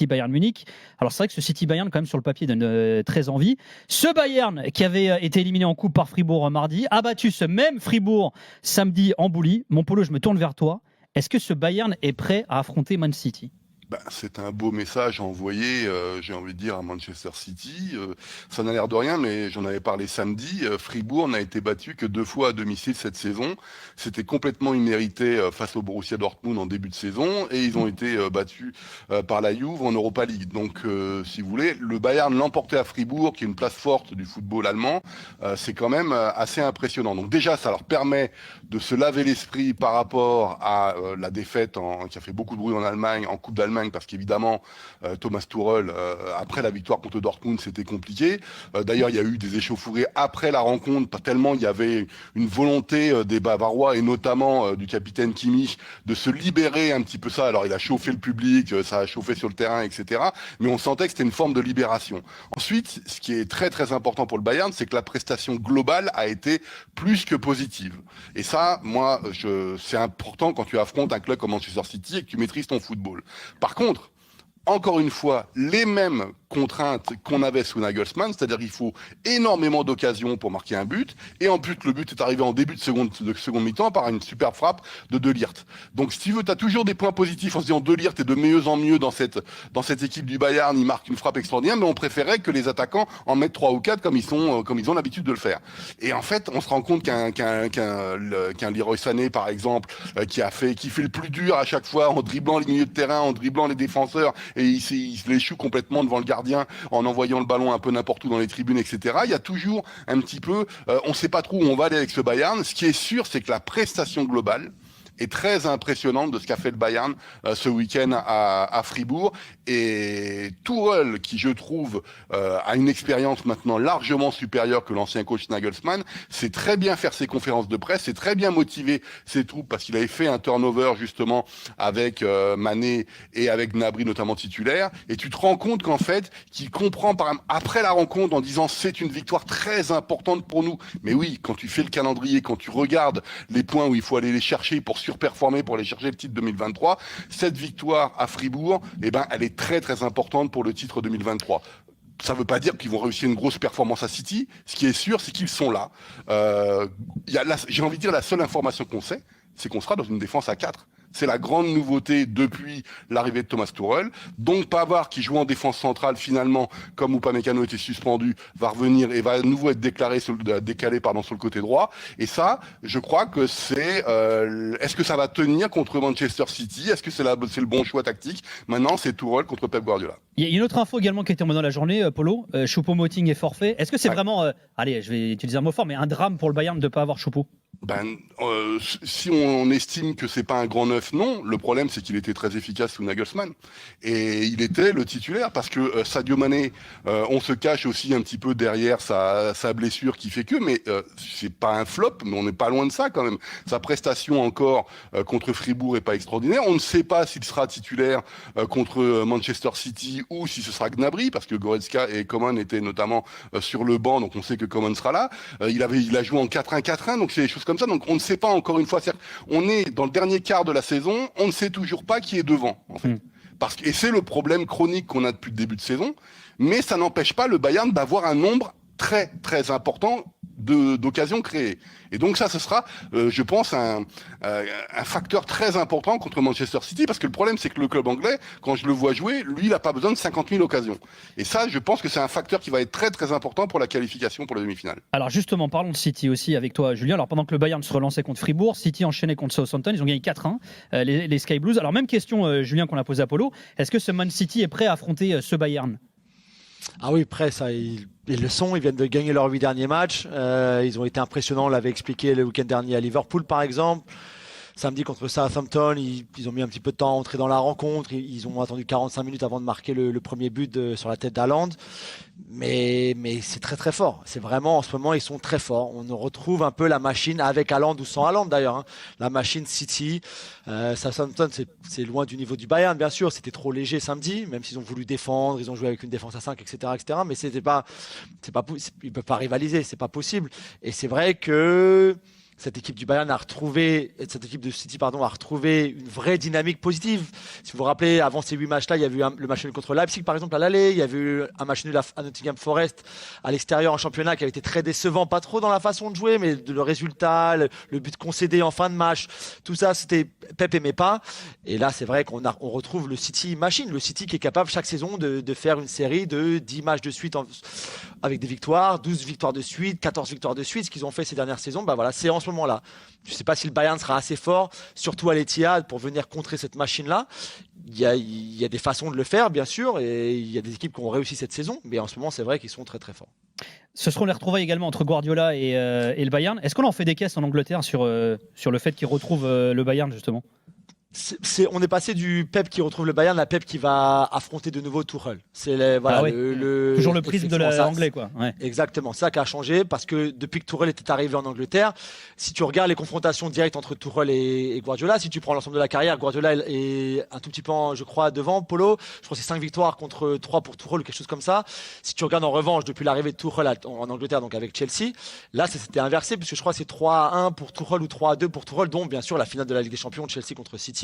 Bayern Munich. Alors c'est vrai que ce City Bayern, quand même, sur le papier, donne très envie. Ce Bayern qui avait été éliminé en coupe par Fribourg mardi, a battu ce même Fribourg samedi en Bouli. Mon Polo, je me tourne vers toi. Est-ce que ce Bayern est prêt à affronter Man City? C'est un beau message à envoyer, j'ai envie de dire, à Manchester City. Ça n'a l'air de rien, mais j'en avais parlé samedi. Fribourg n'a été battu que 2 fois à domicile cette saison. C'était complètement immérité face au Borussia Dortmund en début de saison, et ils ont été battus par la Juve en Europa League. Donc, si vous voulez, le Bayern l'emporter à Fribourg, qui est une place forte du football allemand, c'est quand même assez impressionnant. Donc déjà, ça leur permet de se laver l'esprit par rapport à la défaite qui a fait beaucoup de bruit en Allemagne, en Coupe d'Allemagne, parce qu'évidemment Thomas Tuchel après la victoire contre Dortmund c'était compliqué. D'ailleurs il y a eu des échauffourées après la rencontre, pas tellement il y avait une volonté des Bavarois et notamment du capitaine Kimmich de se libérer un petit peu ça. Alors il a chauffé le public, ça a chauffé sur le terrain, etc. Mais on sentait que c'était une forme de libération. Ensuite, ce qui est très très important pour le Bayern, c'est que la prestation globale a été plus que positive. Et ça, moi, c'est important quand tu affrontes un club comme Manchester City et que tu maîtrises ton football. Par contre, encore une fois, les mêmes contraintes qu'on avait sous Nagelsmann, c'est-à-dire qu'il faut énormément d'occasions pour marquer un but, et en plus le but est arrivé en début de seconde mi-temps par une superbe frappe de De Ligt. Donc si tu veux, tu as toujours des points positifs en se disant De Ligt est de mieux en mieux dans cette équipe du Bayern, il marque une frappe extraordinaire, mais on préférait que les attaquants en mettent 3 ou 4 comme ils ont l'habitude de le faire. Et en fait, on se rend compte qu'un Leroy Sané, par exemple, qui fait le plus dur à chaque fois en dribblant les milieux de terrain, en dribblant les défenseurs, et il se l'échoue complètement devant le gardien en envoyant le ballon un peu n'importe où dans les tribunes, etc. Il y a toujours un petit peu, on ne sait pas trop où on va aller avec ce Bayern. Ce qui est sûr, c'est que la prestation globale est très impressionnante de ce qu'a fait le Bayern ce week-end à Fribourg. Et Tuchel, qui je trouve a une expérience maintenant largement supérieure que l'ancien coach Nagelsmann, sait très bien faire ses conférences de presse, sait très bien motiver ses troupes parce qu'il avait fait un turnover justement avec Mané et avec Gnabry notamment titulaire. Et tu te rends compte qu'en fait, qu'il comprend après la rencontre en disant c'est une victoire très importante pour nous. Mais oui, quand tu fais le calendrier, quand tu regardes les points où il faut aller les chercher pour surperformer, pour aller chercher le titre 2023, cette victoire à Fribourg, elle est très très importante pour le titre 2023. Ça ne veut pas dire qu'ils vont réussir une grosse performance à City. Ce qui est sûr, c'est qu'ils sont là. J'ai envie de dire la seule information qu'on sait, c'est qu'on sera dans une défense à 4. C'est la grande nouveauté depuis l'arrivée de Thomas Tuchel. Donc Pavard, qui joue en défense centrale, finalement, comme Upamecano était suspendu, va revenir et va à nouveau être décalé sur le côté droit. Et ça, je crois que c'est... est-ce que ça va tenir contre Manchester City? Est-ce que c'est le bon choix tactique? Maintenant, c'est Tuchel contre Pep Guardiola. Il y a une autre info également qui était tombée dans la journée, Polo. Choupo-Moting est forfait. Est-ce que c'est vraiment, allez, je vais utiliser un mot fort, mais un drame pour le Bayern de ne pas avoir Choupo? Si on estime que c'est pas un grand neuf, non. Le problème, c'est qu'il était très efficace sous Nagelsmann. Et il était le titulaire parce que Sadio Mané, on se cache aussi un petit peu derrière sa blessure qui fait que, mais c'est pas un flop, mais on n'est pas loin de ça quand même. Sa prestation encore contre Fribourg est pas extraordinaire. On ne sait pas s'il sera titulaire contre Manchester City ou si ce sera Gnabry, parce que Goretzka et Coman étaient notamment sur le banc, donc on sait que Coman sera là. Il a joué en 4-1-4-1, donc c'est des choses comme ça. Donc on ne sait pas encore une fois. On est dans le dernier quart de la saison, on ne sait toujours pas qui est devant, en fait. Et c'est le problème chronique qu'on a depuis le début de saison, mais ça n'empêche pas le Bayern d'avoir un nombre très très important d'occasions créées. Et donc ça, ce sera, je pense, un facteur très important contre Manchester City, parce que le problème, c'est que le club anglais, quand je le vois jouer, lui, il n'a pas besoin de 50 000 occasions. Et ça, je pense que c'est un facteur qui va être très très important pour la qualification pour la demi-finale. Alors justement, parlons de City aussi avec toi, Julien. Alors pendant que le Bayern se relançait contre Fribourg, City enchaînait contre Southampton, ils ont gagné 4-1, les Sky Blues. Alors même question, Julien, qu'on a posée à Polo, est-ce que ce Man City est prêt à affronter ce Bayern? Ah oui, prêt, ça, ils le sont. Ils viennent de gagner leurs 8 derniers matchs. Ils ont été impressionnants, on l'avait expliqué le week-end dernier à Liverpool, par exemple. Samedi contre Southampton, ils ont mis un petit peu de temps à entrer dans la rencontre. Ils ont attendu 45 minutes avant de marquer le premier but sur la tête d'Haaland. Mais c'est très très fort. C'est vraiment, en ce moment, ils sont très forts. On retrouve un peu la machine avec Haaland ou sans Haaland d'ailleurs. Hein. La machine City. Southampton, c'est loin du niveau du Bayern, bien sûr. C'était trop léger samedi, même s'ils ont voulu défendre. Ils ont joué avec une défense à 5, etc. etc. Mais ils ne peuvent pas rivaliser. C'est pas possible. Et c'est vrai que cette équipe du Bayern cette équipe de City a retrouvé une vraie dynamique positive. Si vous vous rappelez, avant ces 8 matchs-là, il y a eu le match nul contre Leipzig, par exemple, à l'aller. Il y avait eu un match nul à Nottingham Forest à l'extérieur en championnat qui avait été très décevant, pas trop dans la façon de jouer, mais le résultat, le but concédé en fin de match, tout ça, Pep aimait pas. Et là, c'est vrai qu'on retrouve le City machine, le City qui est capable chaque saison de faire une série de 10 matchs de suite avec des victoires, 12 victoires de suite, 14 victoires de suite, ce qu'ils ont fait ces dernières saisons. Bah voilà, c'est en ce moment-là. Je ne sais pas si le Bayern sera assez fort, surtout à l'Etihad, pour venir contrer cette machine-là. Il y a des façons de le faire, bien sûr, et il y a des équipes qui ont réussi cette saison, mais en ce moment, c'est vrai qu'ils sont très très forts. Ce seront les retrouvailles également entre Guardiola et le Bayern. Est-ce qu'on en fait des caisses en Angleterre sur le fait qu'ils retrouvent le Bayern, justement? On est passé du Pep qui retrouve le Bayern à Pep qui va affronter de nouveau Tuchel. C'est toujours le prisme de l'anglais, quoi. Ouais. Exactement, ça qui a changé parce que depuis que Tuchel était arrivé en Angleterre, si tu regardes les confrontations directes entre Tuchel et Guardiola, si tu prends l'ensemble de la carrière, Guardiola est un tout petit peu, je crois, devant Polo. Je crois que c'est 5 victoires contre 3 pour Tuchel ou quelque chose comme ça. Si tu regardes en revanche depuis l'arrivée de Tuchel en Angleterre, donc avec Chelsea, là ça s'était inversé puisque je crois que c'est 3-1 pour Tuchel ou 3-2 pour Tuchel, dont bien sûr la finale de la Ligue des Champions de Chelsea contre City.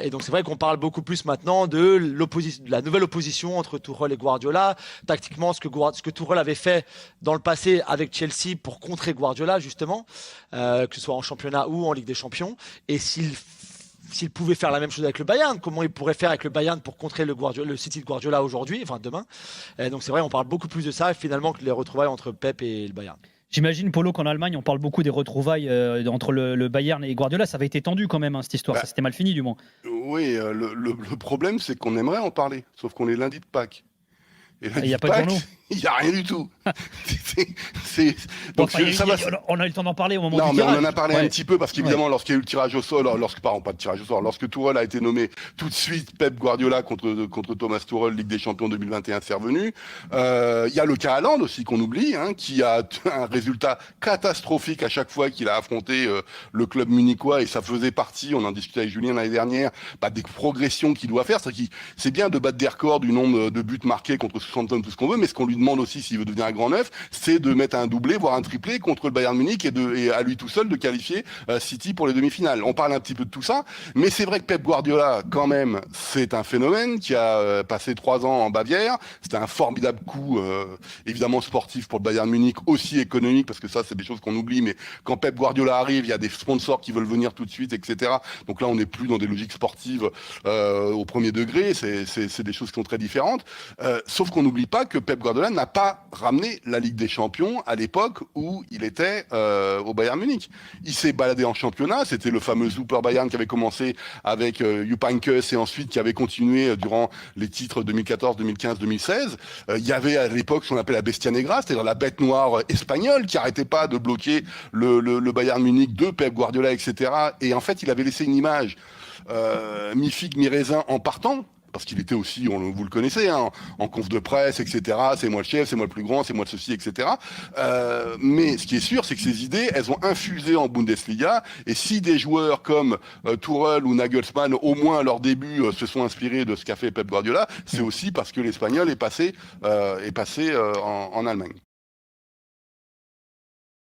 Et donc c'est vrai qu'on parle beaucoup plus maintenant de la nouvelle opposition entre Tuchel et Guardiola. Tactiquement, ce que Tuchel avait fait dans le passé avec Chelsea pour contrer Guardiola justement, que ce soit en championnat ou en Ligue des Champions. Et s'il pouvait faire la même chose avec le Bayern, comment il pourrait faire avec le Bayern pour contrer le City de Guardiola aujourd'hui, enfin demain. Et donc c'est vrai, on parle beaucoup plus de ça finalement que les retrouvailles entre Pep et le Bayern. J'imagine, Polo, qu'en Allemagne, on parle beaucoup des retrouvailles entre le Bayern et Guardiola. Ça avait été tendu quand même, hein, cette histoire. Ça s'était mal fini, du moins. Oui, le problème, c'est qu'on aimerait en parler, sauf qu'on est lundi de Pâques. Et il n'y a pas de journaux. Il n'y a rien du tout. On a eu le temps d'en parler au moment du tirage. Non, mais on en a parlé un petit peu parce qu'évidemment, lorsqu'il y a eu le tirage au sol, lorsque Tuchel a été nommé tout de suite Pep Guardiola contre Thomas Tuchel, Ligue des Champions 2021, c'est revenu. Il y a le cas Haaland aussi qu'on oublie, qui a un résultat catastrophique à chaque fois qu'il a affronté le club munichois, et ça faisait partie, on en discutait avec Julien l'année dernière, des progressions qu'il doit faire. C'est bien de battre des records du nombre de buts marqués contre Southampton, tout ce qu'on veut, mais ce qu'on lui demande aussi s'il veut devenir un grand neuf, c'est de mettre un doublé, voire un triplé contre le Bayern Munich et à lui tout seul de qualifier City pour les demi-finales. On parle un petit peu de tout ça, mais c'est vrai que Pep Guardiola, quand même, c'est un phénomène qui a passé 3 ans en Bavière. C'était un formidable coup, évidemment sportif pour le Bayern Munich, aussi économique, parce que ça, c'est des choses qu'on oublie, mais quand Pep Guardiola arrive, il y a des sponsors qui veulent venir tout de suite, etc. Donc là, on n'est plus dans des logiques sportives au premier degré, c'est des choses qui sont très différentes. Sauf qu'on n'oublie pas que Pep Guardiola n'a pas ramené la Ligue des Champions à l'époque où il était au Bayern Munich. Il s'est baladé en championnat, c'était le fameux Super Bayern qui avait commencé avec Jupp Heynckes et ensuite qui avait continué durant les titres 2014, 2015, 2016. Il y avait à l'époque ce qu'on appelait la Bestia Negra, c'est-à-dire la bête noire espagnole qui arrêtait pas de bloquer le Bayern Munich de Pep Guardiola, etc. Et en fait, il avait laissé une image mi-figue, mi-raisin en partant. Parce qu'il était aussi, vous le connaissez, en conf de presse, etc. C'est moi le chef, c'est moi le plus grand, c'est moi le ceci, etc. Mais ce qui est sûr, c'est que ces idées, elles ont infusé en Bundesliga. Et si des joueurs comme Tuchel ou Nagelsmann, au moins à leur début, se sont inspirés de ce qu'a fait Pep Guardiola, c'est aussi parce que l'Espagnol est passé en Allemagne.